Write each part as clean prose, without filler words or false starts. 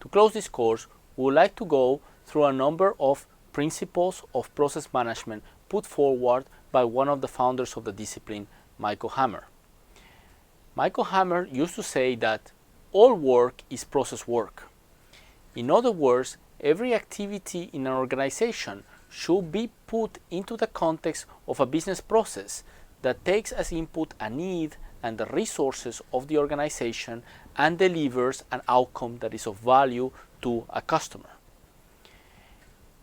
To close this course, we would like to go through a number of principles of process management put forward by one of the founders of the discipline, Michael Hammer. Michael Hammer used to say that all work is process work. In other words, every activity in an organization should be put into the context of a business process that takes as input a need and the resources of the organization and delivers an outcome that is of value to a customer.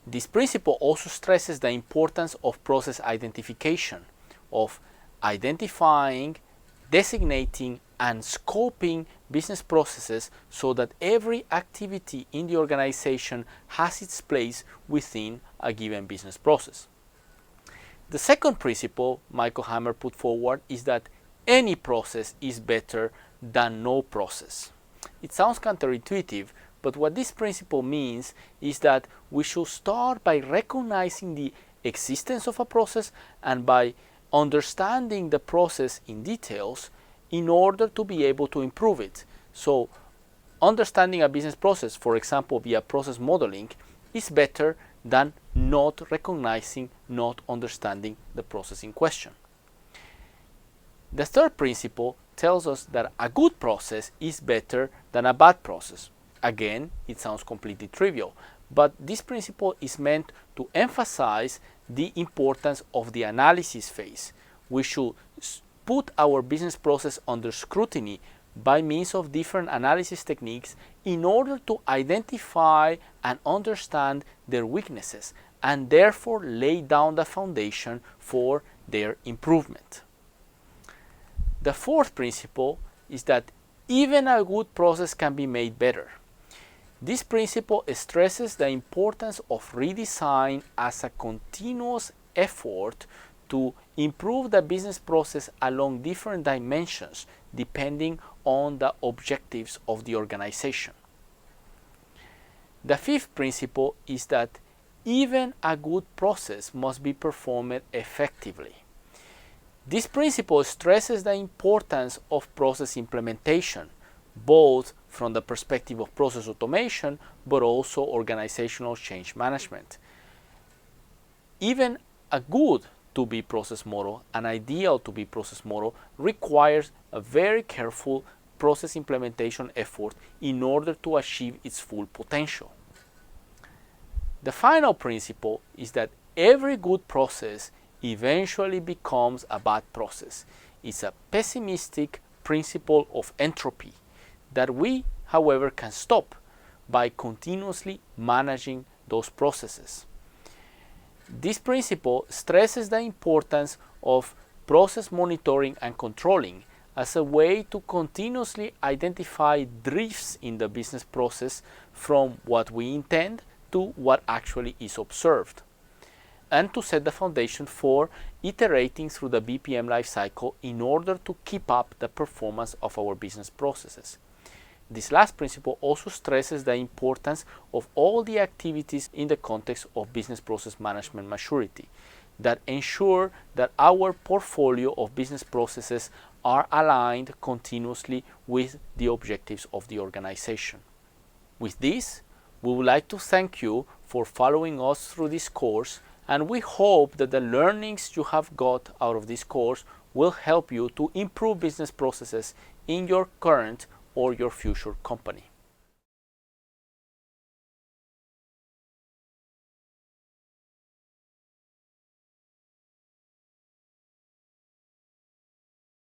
This principle also stresses the importance of process identification, of identifying, designating, and scoping business processes so that every activity in the organization has its place within a given business process. The second principle Michael Hammer put forward is that any process is better than no process. It sounds counterintuitive, but what this principle means is that we should start by recognizing the existence of a process and by understanding the process in details in order to be able to improve it. So, understanding a business process, for example, via process modeling, is better than not recognizing, not understanding the process in question. The third principle tells us that a good process is better than a bad process. Again, it sounds completely trivial, but this principle is meant to emphasize the importance of the analysis phase. We should put our business process under scrutiny by means of different analysis techniques in order to identify and understand their weaknesses and therefore lay down the foundation for their improvement. The fourth principle is that even a good process can be made better. This principle stresses the importance of redesign as a continuous effort to improve the business process along different dimensions depending on the objectives of the organization. The fifth principle is that even a good process must be performed effectively. This principle stresses the importance of process implementation, both from the perspective of process automation, but also organizational change management. Even a good to-be process model, an ideal to-be process model, requires a very careful process implementation effort in order to achieve its full potential. The final principle is that every good process eventually becomes a bad process. It's a pessimistic principle of entropy that we, however, can stop by continuously managing those processes. This principle stresses the importance of process monitoring and controlling as a way to continuously identify drifts in the business process from what we intend to what actually is observed, and to set the foundation for iterating through the BPM lifecycle in order to keep up the performance of our business processes. This last principle also stresses the importance of all the activities in the context of business process management maturity that ensure that our portfolio of business processes are aligned continuously with the objectives of the organization. With this, we would like to thank you for following us through this course, and we hope that the learnings you have got out of this course will help you to improve business processes in your current or your future company.